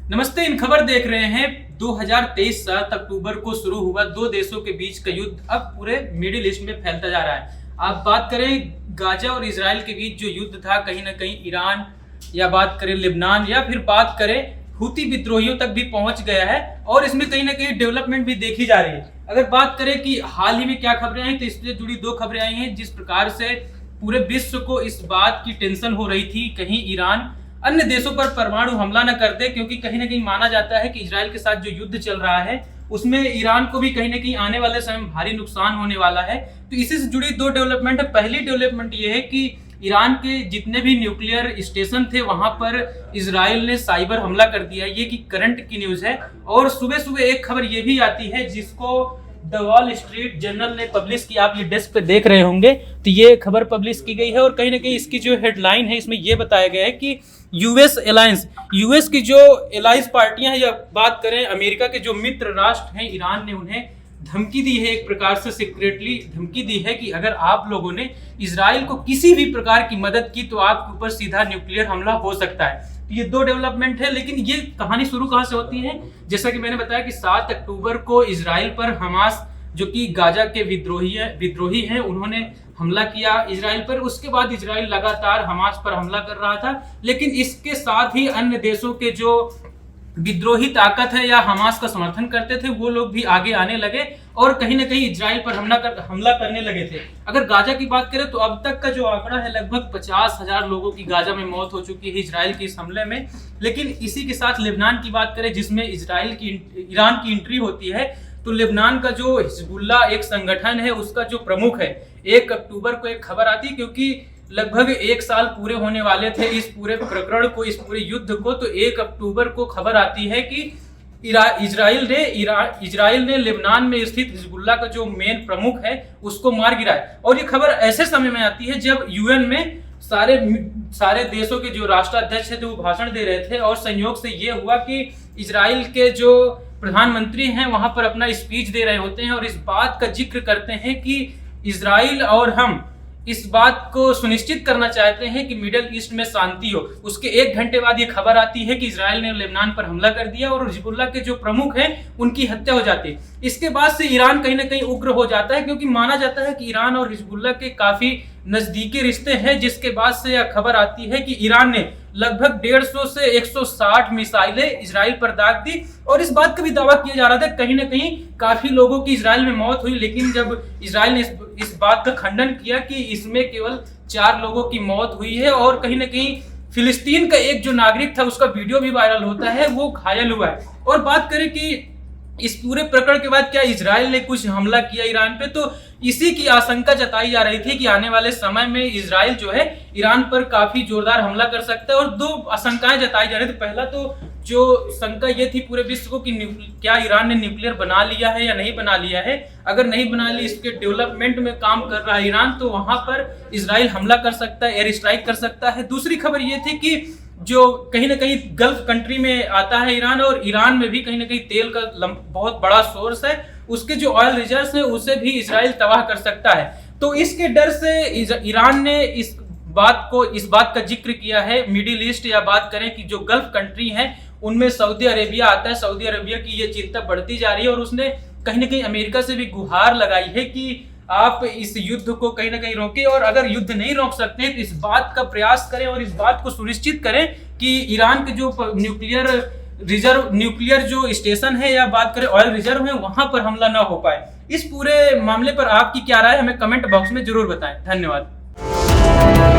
नमस्ते। इन खबर देख रहे हैं। 2023 7 अक्टूबर को शुरू हुआ दो देशों के बीच का युद्ध अब पूरे मिडिल ईस्ट में फैलता जा रहा है। आप बात करें गाजा और इजराइल के बीच जो युद्ध था, कहीं ना कहीं ईरान या बात करें लेबनान या फिर बात करें हुती विद्रोहियों तक भी पहुंच गया है और इसमें कहीं ना कहीं डेवलपमेंट भी देखी जा रही है। अगर बात करें कि हाल ही में क्या खबरें आई, तो इससे जुड़ी दो खबरें आई हैं। जिस प्रकार से पूरे विश्व को इस बात की टेंशन हो रही थी कहीं ईरान अन्य देशों पर परमाणु हमला न कर दे, क्योंकि कहीं ना कहीं माना जाता है कि इजराइल के साथ जो युद्ध चल रहा है उसमें ईरान को भी कहीं ना कहीं आने वाले समय में भारी नुकसान होने वाला है। तो इसी से जुड़ी दो डेवलपमेंट है। पहली डेवलपमेंट ये है कि ईरान के जितने भी न्यूक्लियर स्टेशन थे वहां पर इजराइल ने साइबर हमला कर दिया। ये कि करंट की न्यूज है। और सुबह सुबह एक खबर ये भी आती है जिसको द वॉल स्ट्रीट जर्नल ने पब्लिश की, आप ये डेस्क पे देख रहे होंगे। तो ये खबर पब्लिश की गई है और कहीं ना कहीं इसकी जो हेडलाइन है इसमें ये बताया गया है कि यूएस अलायंस, यूएस की जो एलाइज पार्टियां हैं या बात करें अमेरिका के जो मित्र राष्ट्र हैं, ईरान ने उन्हें धमकी दी है, एक प्रकार से सीक्रेटली धमकी दी है कि अगर आप लोगों ने इजराइल को किसी भी प्रकार की मदद की तो आपके ऊपर सीधा न्यूक्लियर हमला हो सकता है। ये दो डेवलपमेंट है। लेकिन ये कहानी शुरू कहां से होती है? जैसा कि मैंने बताया कि 7 अक्टूबर को इजराइल पर हमास, जो कि गाजा के विद्रोही हैं, उन्होंने हमला किया इजराइल पर। उसके बाद इजराइल लगातार हमास पर हमला कर रहा था। लेकिन इसके साथ ही अन्य देशों के जो विद्रोही ताकत है या हमास का समर्थन करते थे वो लोग भी आगे आने लगे और कहीं ना कहीं इजराइल पर हमला करने लगे थे। अगर गाजा की बात करें तो अब तक का जो आंकड़ा है लगभग 50,000 लोगों की गाजा में मौत हो चुकी है इजराइल के इस हमले में। लेकिन इसी के साथ लेबनान की बात करें जिसमें ईरान की एंट्री होती है, तो लेबनान का जो हिजबुल्ला एक संगठन है उसका जो प्रमुख है, 1 अक्टूबर को एक खबर आती है, क्योंकि लगभग 1 साल पूरे होने वाले थे इस पूरे प्रकरण को, इस पूरे युद्ध को। तो 1 अक्टूबर को खबर आती है कि इजराइल ने लेबनान में स्थित हिजबुल्ला का जो मेन प्रमुख है उसको मार गिराया। और ये खबर ऐसे समय में आती है जब यूएन में सारे देशों के जो राष्ट्राध्यक्ष थे वो भाषण दे रहे थे और संयोग से ये हुआ कि इजराइल के जो प्रधानमंत्री हैं वहां पर अपना स्पीच दे रहे होते हैं और इस बात का जिक्र करते हैं कि इजराइल और हम इस बात को सुनिश्चित करना चाहते हैं कि मिडिल ईस्ट में शांति हो। उसके 1 घंटे बाद ये खबर आती है कि इजराइल ने लेबनान पर हमला कर दिया और हिजबुल्लाह के जो प्रमुख हैं उनकी हत्या हो जाती है। इसके बाद से ईरान कहीं ना कहीं उग्र हो जाता है, क्योंकि माना जाता है कि ईरान और हिजबुल्लाह के काफी नजदीकी रिश्ते हैं। जिसके बाद से यह खबर आती है कि ईरान ने लगभग 150 से 160 मिसाइलें इजराइल पर दाग दी और इस बात का भी दावा किया जा रहा था कहीं ना कहीं काफी लोगों की इजराइल में मौत हुई। लेकिन जब इजराइल ने इस बात का खंडन किया कि इसमें केवल 4 लोगों की मौत हुई है और कहीं ना कहीं फिलिस्तीन का एक जो नागरिक था उसका वीडियो भी वायरल होता है, वो घायल हुआ है। और बात करें कि इस पूरे प्रकरण के बाद क्या इजराइल ने कुछ हमला किया ईरान पे, तो इसी की आशंका जताई जा रही थी कि आने वाले समय में इजराइल जो है ईरान पर काफी जोरदार हमला कर सकता है। और दो आशंकाएं जताई जा रही थी। पहला तो जो शंका ये थी पूरे विश्व को कि क्या ईरान ने न्यूक्लियर बना लिया है या नहीं बना लिया है। अगर नहीं बना लिया, इसके डेवलपमेंट में काम कर रहा है ईरान, तो वहां पर इजराइल हमला कर सकता है, एयर स्ट्राइक कर सकता है। दूसरी खबर ये थी कि जो कहीं ना कहीं गल्फ कंट्री में आता है ईरान, और ईरान में भी कहीं ना कहीं तेल का बहुत बड़ा सोर्स है, उसके जो ऑयल रिजर्व्स है उसे भी इजराइल तबाह कर सकता है। तो इसके डर से ईरान ने इस बात का जिक्र किया है मिडिल ईस्ट या बात करें कि जो गल्फ कंट्री हैं उनमें सऊदी अरेबिया आता है। सऊदी अरेबिया की ये चिंता बढ़ती जा रही है और उसने कहीं ना कहीं अमेरिका से भी गुहार लगाई है कि आप इस युद्ध को कहीं ना कहीं रोकें, और अगर युद्ध नहीं रोक सकते तो इस बात का प्रयास करें और इस बात को सुनिश्चित करें कि ईरान के जो न्यूक्लियर जो स्टेशन है या बात करें ऑयल रिजर्व है वहां पर हमला ना हो पाए। इस पूरे मामले पर आपकी क्या राय है, हमें कमेंट बॉक्स में जरूर बताएं। धन्यवाद।